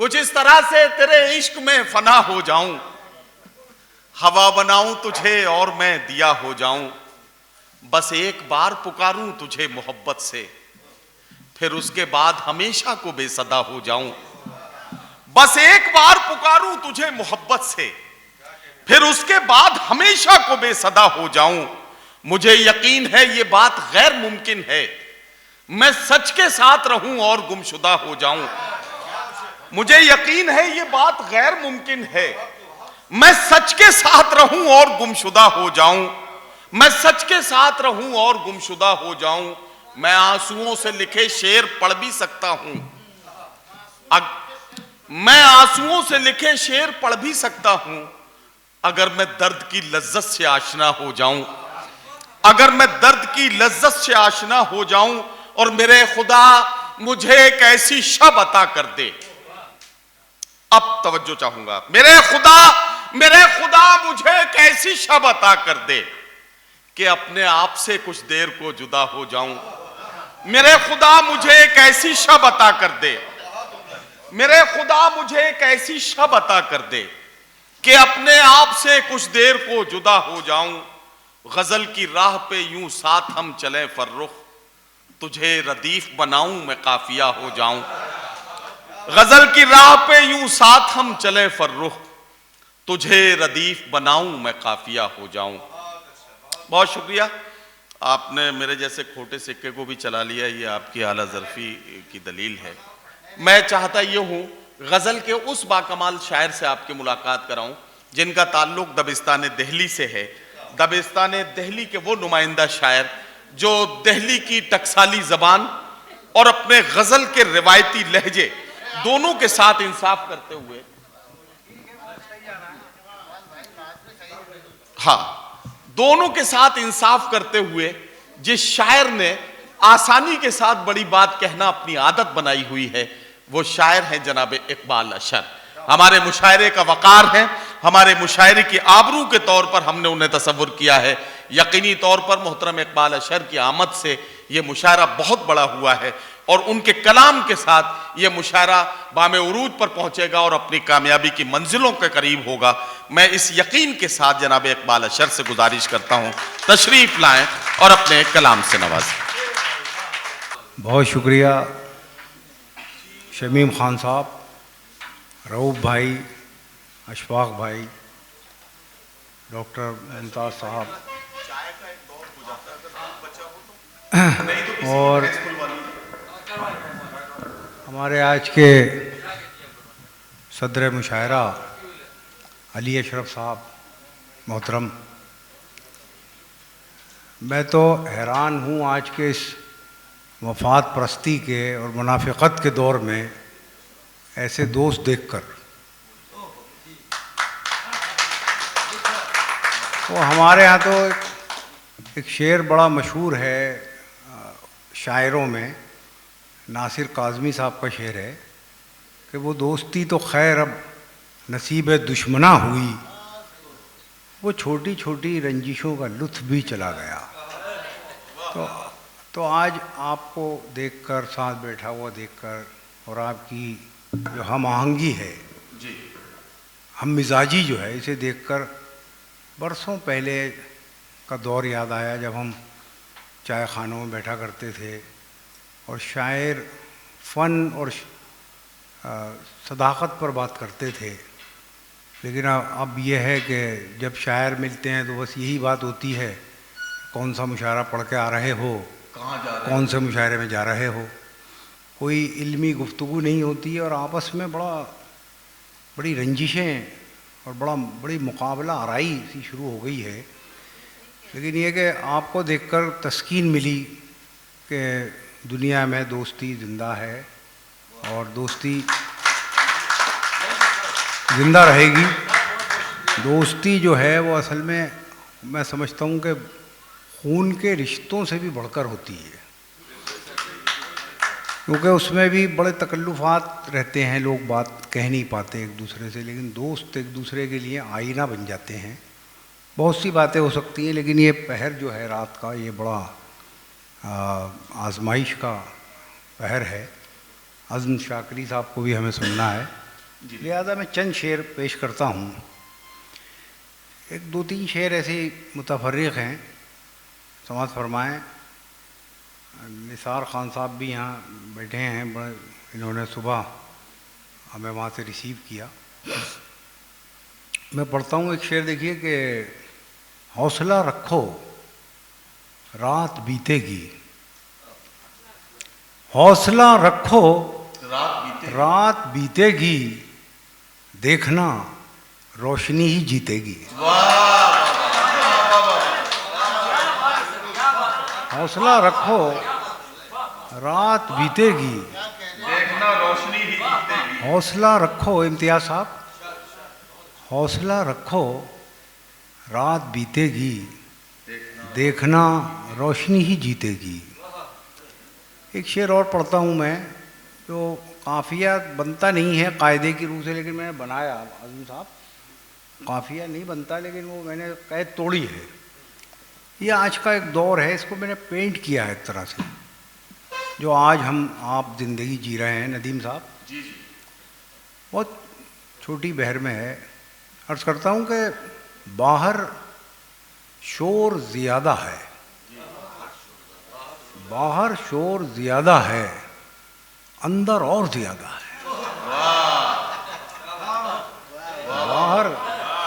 कुछ इस तरह से तेरे इश्क में फना हो जाऊं, हवा बनाऊं तुझे और मैं दिया हो जाऊं। बस एक बार पुकारूं तुझे मोहब्बत से, फिर उसके बाद हमेशा को बेसदा हो जाऊं। बस एक बार पुकारूं तुझे मोहब्बत से, फिर उसके बाद हमेशा को बेसदा हो जाऊं। मुझे यकीन है ये बात गैर मुमकिन है, मैं सच के साथ रहूं और गुमशुदा हो जाऊं। मुझे यकीन है ये बात गैर मुमकिन है, मैं सच के साथ रहूं और गुमशुदा हो जाऊं। मैं सच के साथ रहूं और गुमशुदा हो जाऊं। मैं आंसुओं से लिखे शेर पढ़ भी सकता हूं, मैं आंसुओं से लिखे शेर पढ़ भी सकता हूं, अगर मैं दर्द की लज्जत से आशना हो जाऊं। अगर मैं दर्द की लज्जत से आशना हो जाऊं और मेरे खुदा मुझे एक ऐसी शब अता कर दे। अब तवज्जो चाहूंगा, मेरे खुदा मुझे एक ऐसी शब अता कर दे कि अपने आप से कुछ देर को जुदा हो जाऊं। मेरे खुदा मुझे एक ऐसी शब अता कर दे, मेरे खुदा मुझे एक ऐसी शब अता कर दे कि अपने आप से कुछ देर को जुदा हो जाऊं। गजल की राह पे यूं साथ हम चलें फर्रुख, तुझे रदीफ बनाऊं मैं काफिया हो जाऊं। गजल की राह पे यूं साथ हम चलें फर्रुख, तुझे रदीफ बनाऊं मैं काफिया हो जाऊं। बहुत शुक्रिया, आपने मेरे जैसे खोटे सिक्के को भी चला लिया, ये आपकी आला ज़र्फ़ी की दलील है। मैं चाहता ये हूँ गज़ल के उस बाकमाल शायर से आपकी मुलाकात कराऊं जिनका ताल्लुक दबिस्तान दिल्ली से है। दबिस्तान दिल्ली के वो नुमाइंदा शायर जो दिल्ली की टकसाली ज़बान और अपने गज़ल के रिवायती लहजे दोनों के साथ इंसाफ करते हुए, हाँ, दोनों के साथ इंसाफ करते हुए जिस शायर ने आसानी के साथ बड़ी बात कहना अपनी आदत बनाई हुई है, वो शायर हैं जनाब इकबाल अशर। हमारे मुशायरे का वकार है, हमारे मुशायरे की आबरू के तौर पर हमने उन्हें तसव्वुर किया है। यकीनी तौर पर मोहतरम इकबाल अशर की आमद से ये मुशायरा बहुत बड़ा हुआ है और उनके कलाम के साथ ये मुशायरा बामे उरूज पर पहुंचेगा और अपनी कामयाबी की मंजिलों के करीब होगा। मैं इस यकीन के साथ जनाब इकबाल अशर से गुजारिश करता हूं तशरीफ लाएं और अपने कलाम से नवाजें। बहुत शुक्रिया शमीम खान साहब, रऊफ भाई, अशफाक भाई, डॉक्टर मुमताज़ साहब और हमारे आज के सदर मुशायरा अली अशरफ साहब मोहतरम। मैं तो हैरान हूँ आज के इस मफाद परस्ती के और मुनाफिकत के दौर में ऐसे दोस्त देखकर। तो हमारे यहाँ तो एक शेर बड़ा मशहूर है शायरों में, नासिर काज़मी साहब का शेर है कि वो दोस्ती तो खैर अब नसीब दुश्मना हुई, वो छोटी छोटी रंजिशों का लुत्फ़ भी चला गया। तो आज आपको देखकर, साथ बैठा हुआ देखकर और आपकी जो हम आहंगी है, हम मिजाजी जो है, इसे देखकर बरसों पहले का दौर याद आया जब हम चाय खानों में बैठा करते थे और शायर फ़न और सदाकत पर बात करते थे। लेकिन अब यह है कि जब शायर मिलते हैं तो बस यही बात होती है, कौन सा मुशायरा पढ़ के आ रहे हो, कौन से मुशायरे में जा रहे हो। कोई इल्मी गुफ्तगू नहीं होती है और आपस में बड़ी रंजिशें और बड़ी मुकाबला आराई सी शुरू हो गई है। लेकिन ये कि आपको देखकर तस्कीन मिली कि दुनिया में दोस्ती ज़िंदा है और दोस्ती ज़िंदा रहेगी। दोस्ती जो है वो असल में मैं समझता हूँ कि खून के रिश्तों से भी बढ़कर होती है, क्योंकि उसमें भी बड़े तकल्लुफ़ात रहते हैं, लोग बात कह नहीं पाते एक दूसरे से, लेकिन दोस्त एक दूसरे के लिए आईना बन जाते हैं। बहुत सी बातें हो सकती हैं, लेकिन ये पहर जो है रात का, ये बड़ा आजमाइश का पहर है। अज़्म शाकरी साहब को भी हमें सुनना है लिहाजा मैं चंद शेर पेश करता हूँ। एक दो तीन शेर ऐसे मुतफर्रिक़ हैं, समात फरमाएँ। निसार ख़ान साहब भी यहाँ बैठे हैं, बड़े इन्होंने सुबह हमें वहाँ से रिसीव किया। मैं पढ़ता हूँ एक शेर, देखिए कि हौसला रखो रात बीतेगी, हौसला रखो रात बीतेगी, देखना रोशनी ही जीतेगी। हौसला रखो रात बीतेगी, देखना रोशनी ही जीतेगी। हौसला रखो, इम्तियाज़ साहब, हौसला रखो रात बीतेगी, देखना रोशनी ही जीतेगी। एक शेर और पढ़ता हूँ मैं, जो काफ़िया बनता नहीं है कायदे की रूह से, लेकिन मैंने बनाया। आज़म साहब, काफ़िया नहीं बनता, लेकिन वो मैंने कैद तोड़ी है। ये आज का एक दौर है, इसको मैंने पेंट किया है एक तरह से, जो आज आप ज़िंदगी जी रहे हैं। नदीम साहब जी जी, बहुत छोटी बहर में है। अर्ज़ करता हूँ कि बाहर शोर ज़्यादा है, बाहर शोर ज़्यादा है, अंदर और ज़्यादा है। बाहर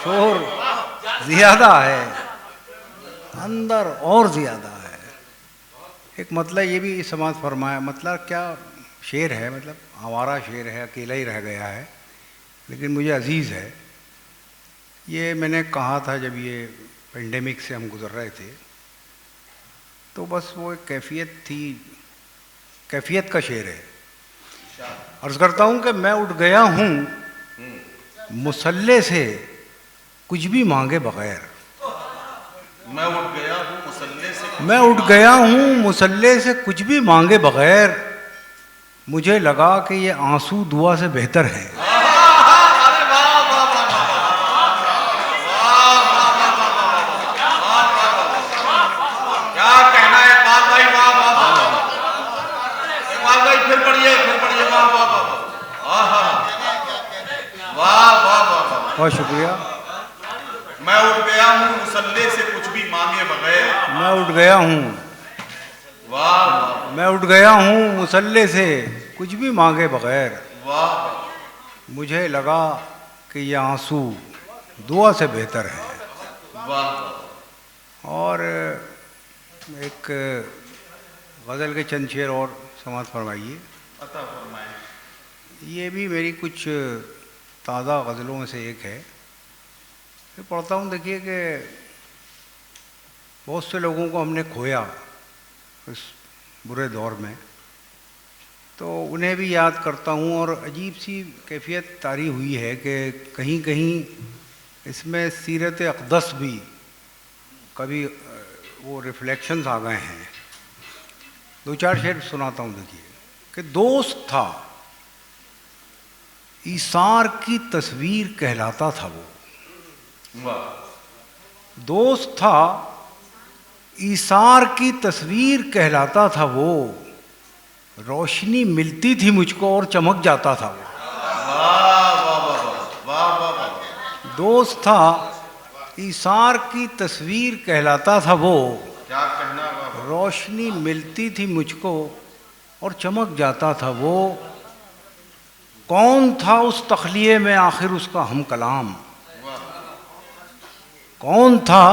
शोर ज़्यादा है, अंदर और ज़्यादा है। एक मतलब ये भी समाज फरमाया, मतलब क्या शेर है, मतलब आवारा शेर है, अकेला ही रह गया है, लेकिन मुझे अजीज़ है। ये मैंने कहा था जब ये पेंडेमिक से हम गुज़र रहे थे, तो बस वो एक कैफियत थी, कैफियत का शेर है। अर्ज़ करता हूँ कि मैं उठ गया हूँ मुसल्ले से कुछ भी मांगे बग़ैर, मैं उठ गया हूँ मुसल्ले से, मैं उठ गया हूँ मुसल्ले से कुछ भी मांगे बग़ैर, मुझे लगा कि ये आंसू दुआ से बेहतर है। क्या कहना है इकबाल भाई, वाह वाह वाह, इकबाल भाई फिर पढ़िए, वाह वाह वाह, वाह वाह वाह, बहुत शुक्रिया। मैं उठ गया हूँ मुसल्ले से कुछ भी मांगे बगैर, मैं उठ गया हूँ, वाह वाह, मैं उठ गया हूँ मुसल्ले से कुछ भी मांगे बग़ैर, वाह मुझे लगा कि ये आंसू दुआ से बेहतर है। वाह। और एक गज़ल के चंद शेर और समात फरमाइए। अता फरमाएं। ये भी मेरी कुछ ताज़ा गज़लों में से एक है। मैं पढ़ता हूँ, देखिए कि बहुत से लोगों को हमने खोया इस बुरे दौर में, तो उन्हें भी याद करता हूँ। और अजीब सी कैफियत तारी हुई है कि कहीं कहीं इसमें सीरत अक़दस भी कभी वो रिफ्लेक्शंस आ गए हैं। दो चार शेर सुनाता हूँ, देखिए कि दोस्त था ईसार की तस्वीर कहलाता था वो, दोस्त था ईसार की तस्वीर कहलाता था वो, रोशनी मिलती थी मुझको और चमक जाता था वो। दोस्त था ईसार की तस्वीर कहलाता था वो, क्या कहना, रोशनी मिलती थी मुझको और चमक जाता था वो। कौन था उस तख्लिये में आखिर उसका हम कलाम, कौन था।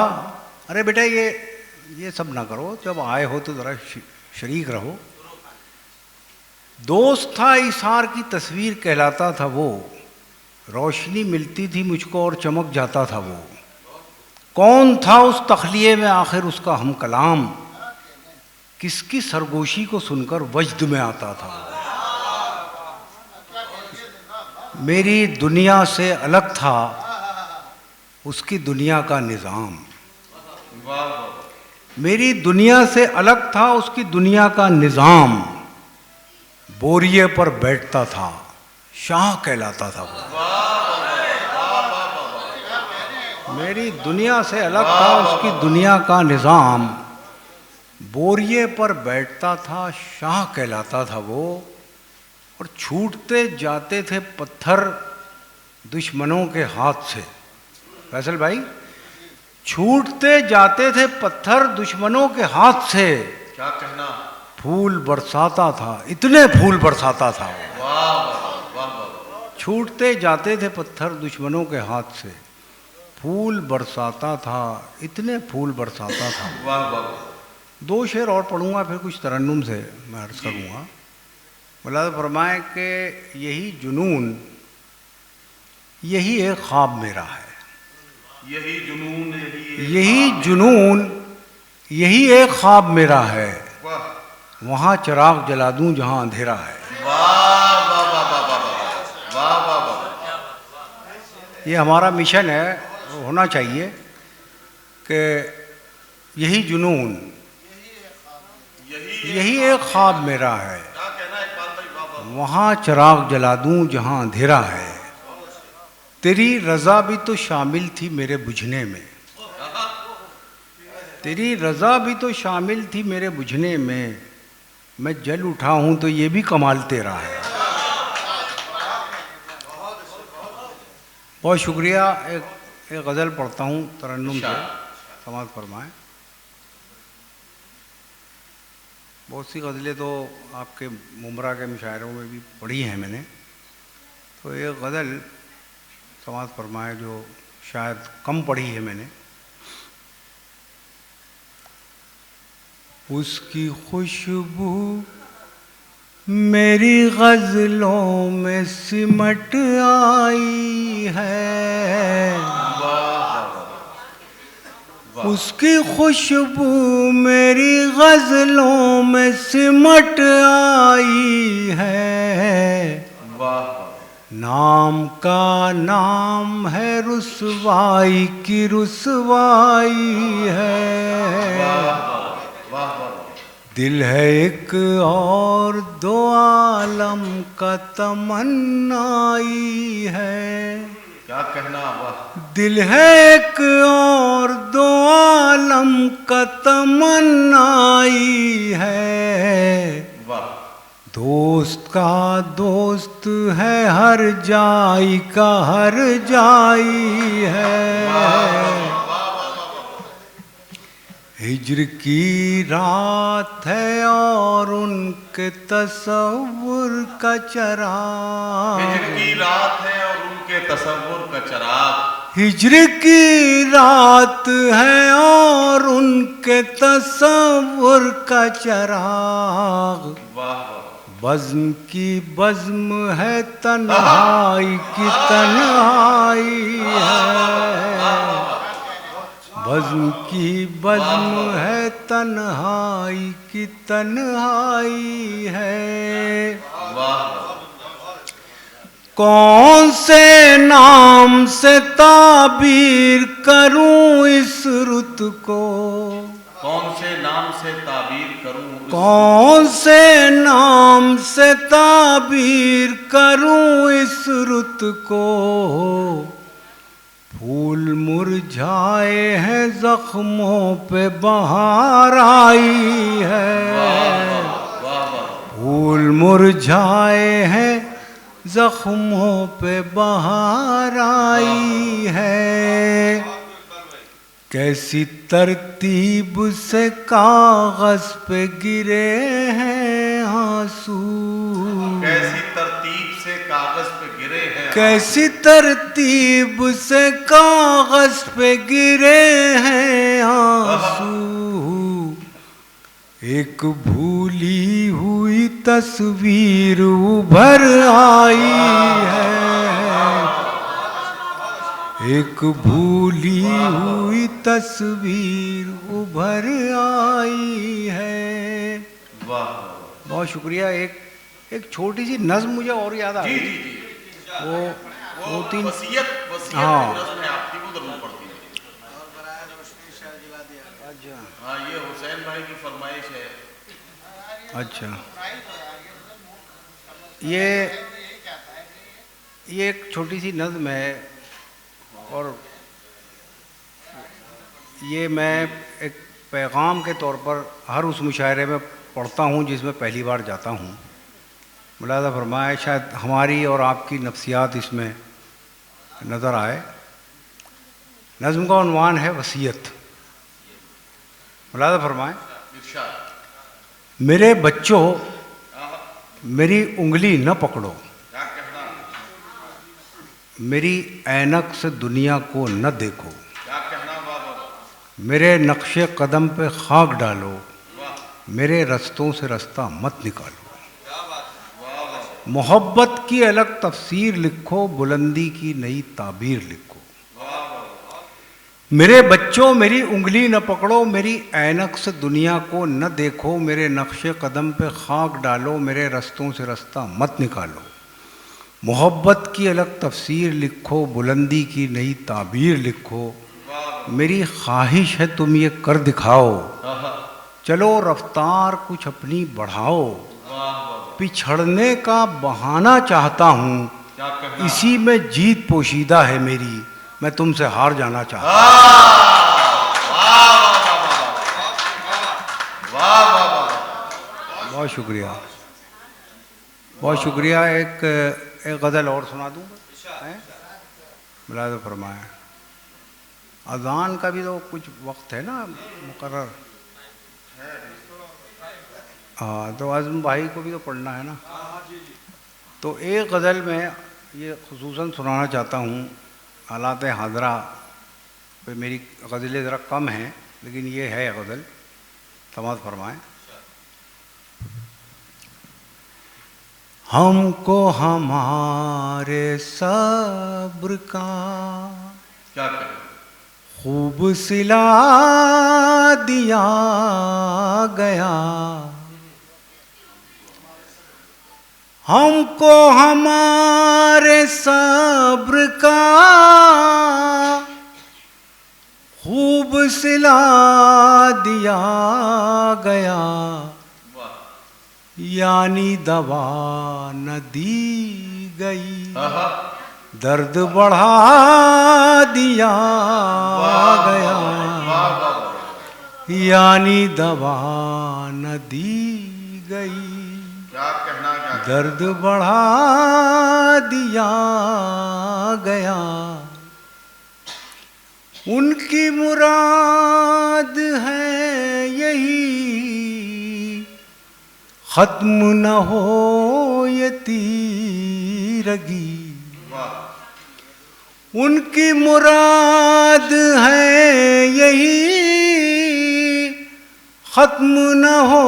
अरे बेटा ये सब ना करो, जब आए हो तो ज़रा शरीक रहो। दोस्त था ईसार की तस्वीर कहलाता था वो, रोशनी मिलती थी मुझको और चमक जाता था वो। कौन था उस तख्लिये में आखिर उसका हम कलाम, किसकी सरगोशी को सुनकर वजद में आता था वो। मेरी दुनिया से अलग था उसकी दुनिया का निज़ाम, मेरी दुनिया से अलग था उसकी दुनिया का निज़ाम। बोरिये पर बैठता था शाह कहलाता था वो। मेरी दुनिया से अलग था उसकी दुनिया का निज़ाम, बोरिये पर बैठता था शाह कहलाता था वो। और छूटते जाते थे पत्थर दुश्मनों के हाथ से। फैसल भाई, छूटते जाते थे पत्थर दुश्मनों के हाथ से, क्या कहना, फूल बरसाता था, इतने फूल बरसाता था वो। वाह वाह वाह वाह। छूटते जाते थे पत्थर दुश्मनों के हाथ से, फूल बरसाता था, इतने फूल बरसाता था। वाह वाह। 2 शेर और पढ़ूंगा, फिर कुछ तरन्नुम से मैं अर्ज करूँगा। मुलाद फरमाए कि यही जुनून, यही एक ख्वाब मेरा है, यही जुनून, यही जुनून, यही एक ख्वाब मेरा है, वाह वहाँ चिराग जला दूँ जहाँ अंधेरा है। वाह वाह वाह वाह वाह वाह वाह वाह। ये हमारा मिशन है, होना चाहिए कि यही जुनून, यही एक ख्वाब मेरा है, क्या कहना है इकबाल भाई, वाह वाह। वहाँ चिराग जला दूँ जहाँ अंधेरा है। तेरी रज़ा भी तो शामिल थी मेरे बुझने में, तेरी रज़ा भी तो शामिल थी मेरे बुझने में, मैं जल उठा हूँ तो ये भी कमाल तेरा है। बहुत शुक्रिया। एक गज़ल पढ़ता हूँ तरन्नुम से, समाअत फरमाएं। बहुत सी गज़लें तो आपके मुमरा के मुशायरों में भी पढ़ी हैं मैंने, तो एक गज़ल समाअत फरमाएं जो शायद कम पढ़ी है मैंने। उसकी खुशबू मेरी गज़लों में सिमट आई है, उसकी खुशबू मेरी गज़लों में सिमट आई है। नाम का नाम है रुसवाई की रुसवाई है। दिल है एक और दो आलम का तमन्नाई है। क्या कहना, वाह। दिल है एक और दो आलम का तमन्नाई है। वाह। दोस्त का दोस्त है हर जाई का हर जाई है। हिज्र की रात है और उनके तसव्वुर का चराग, हिज्र की रात है और उनके तसव्वुर का चराग, हिज्र की रात है और उनके तसव्वुर का चराग। बज़्म की बज़्म है तन्हाई की तन्हाई है। बज़्म की बज़्म है तन्हाई की तन्हाई है। कौन से नाम से ताबीर करूं इस रुत को, कौन से नाम से ताबीर करूं, कौन से नाम से ताबीर करूं इस रुत को। फूल मुरझाए हैं जख्मों पे बहार आई है। फूल मुरझाए हैं जख्मों पे बहार आई है। कैसी तरतीब से कागज पे गिरे हैं आंसू, कैसी तरतीब से कागज पे गिरे हैं, कैसी तरतीब से कागज पे गिरे हैं आंसू। एक भूली हुई तस्वीर उभर आई है। एक भूली हुई तस्वीर उभर आई है। वाह। बहुत शुक्रिया। एक छोटी सी नज़्म मुझे और याद आ गई। वो 3 वसीयत हाँ। नज़्म है आपकी, वो जरूर पढ़ती है। हाँ, ये हुसैन भाई की फरमाइश है। अच्छा, ये एक छोटी सी नज़्म है और ये मैं एक पैगाम के तौर पर हर उस मुशायरे में पढ़ता हूँ जिसमें पहली बार जाता हूँ। मुलाज़ा फरमाए शायद हमारी और आपकी नफ्सियात इसमें नज़र आए। नज़्म का उन्वान है वसीयत। मुलाज़ा फरमाएं, मेरे बच्चों मेरी उंगली न पकड़ो, मेरी ऐनक से दुनिया को न देखो, मेरे नक्शे कदम पे खाक डालो, मेरे रस्तों से रास्ता मत निकालो। मोहब्बत की अलग तफसीर लिखो, बुलंदी की नई ताबीर लिखो। मेरे बच्चों मेरी उंगली न पकड़ो, मेरी ऐनक से दुनिया को न देखो, मेरे नक्शे कदम पे खाक डालो, मेरे रस्तों से रास्ता मत निकालो। मोहब्बत की अलग तफसीर लिखो, बुलंदी की नई ताबीर लिखो। मेरी ख्वाहिश है तुम ये कर दिखाओ, चलो रफ्तार कुछ अपनी बढ़ाओ। पिछड़ने का बहाना चाहता हूँ, इसी में जीत पोशीदा है मेरी, मैं तुमसे हार जाना चाहता हूँ। बहुत शुक्रिया, बहुत शुक्रिया। एक गज़ल और सुना दूँगा, मुलाज़ा फरमाएं। अज़ान का भी तो कुछ वक्त है ना मुकर्रर। हाँ, तो आज़म भाई को भी तो पढ़ना है ना। तो एक गज़ल में ये खुसूसन सुनाना चाहता हूँ। हालात हाज़रा पे मेरी गज़लें ज़रा कम हैं, लेकिन ये है गज़ल, समाअत फरमाएं। हमको हमारे सब्र का क्या करें, खूब सिला दिया गया। हमको हमारे सब्र का खूब सिला दिया गया, यानी दवा न दी गई, दर्द बढ़ा दिया गया, यानी दवा न दी गई, क्या कहना, क्या दर्द बढ़ा दिया गया। उनकी मुराद है यही, खत्म न हो ये तीरगी। उनकी मुराद है यही, खत्म न हो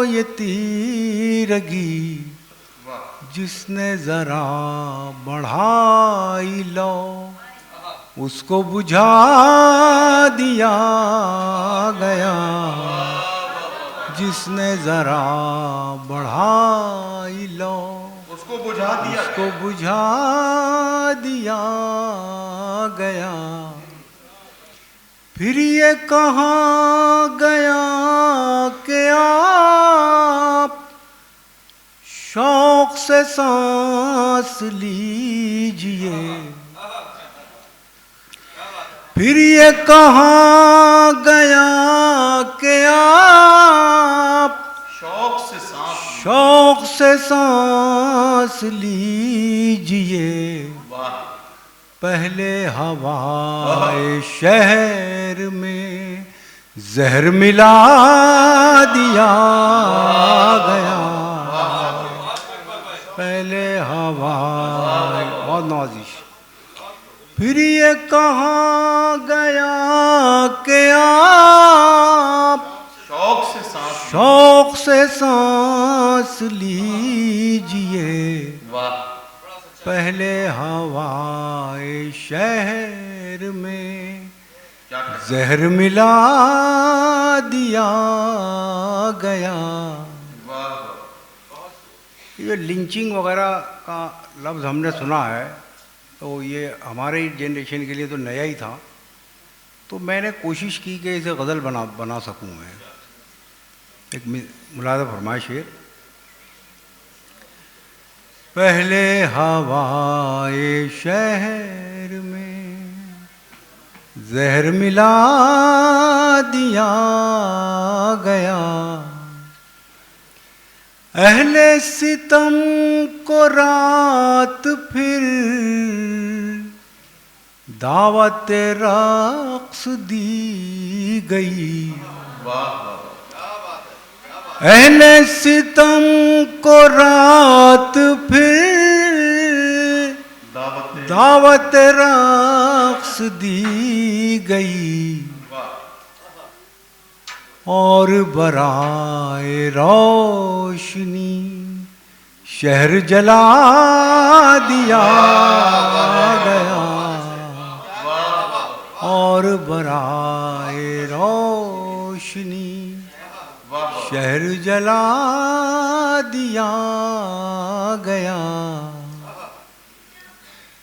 ये तीरगी। जिसने जरा बढ़ाई लो, उसको बुझा दिया गया। जिसने जरा बढ़ाई लो, उसको बुझा दिया, उसको बुझा दिया गया। फिर ये कहाँ गया कि आप शौक से सांस लीजिए। फिर ये कहाँ गया कि आप शौक से सांस लीजिए। पहले हवाए शहर में जहर मिला दिया गया। पहले हवाए, बहुत नवाजिश। फिर ये कहाँ गया कि आप शौक से सांस लीजिए। पहले हवाए शहर में जहर मिला दिया गया। ये लिंचिंग वगैरह का लफ्ज़ हमने सुना है, तो ये हमारे जनरेशन के लिए तो नया ही था। तो मैंने कोशिश की कि इसे गज़ल बना सकूं मैं। एक मुलाज़ा फरमाए शेर। पहले हवाए शहर में जहर मिला दिया गया। अहले सितम को रात फिर दावत रक्स दी गई। अहले सितम को रात फिर दावत रक्स दी गई, और बराए रोशनी शहर जला दिया गया, और बराए रोशनी शहर जला दिया गया।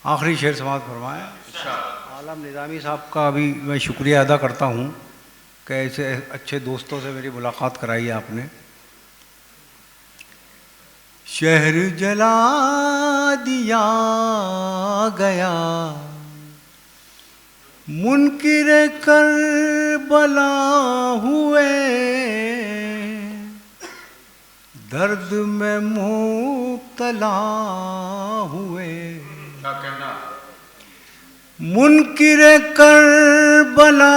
आखिरी शेर समाप्त फरमाया। आलम निज़ामी साहब का भी मैं शुक्रिया अदा करता हूँ कि ऐसे अच्छे दोस्तों से मेरी मुलाकात कराई आपने। शहर जला दिया गया, मुनकिर करबला हुए, दर्द में मुब्तला हुए। क्या कहना? मुनकिर करबला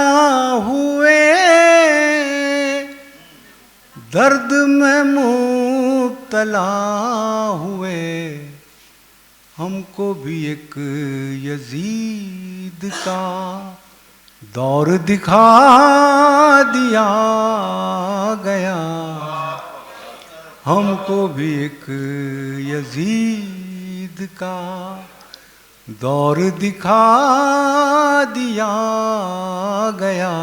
हुए, दर्द में मुब्तला हुए। हमको भी एक यजीद का दौर दिखा दिया गया, हमको भी एक यजीद का दौर दिखा दिया गया।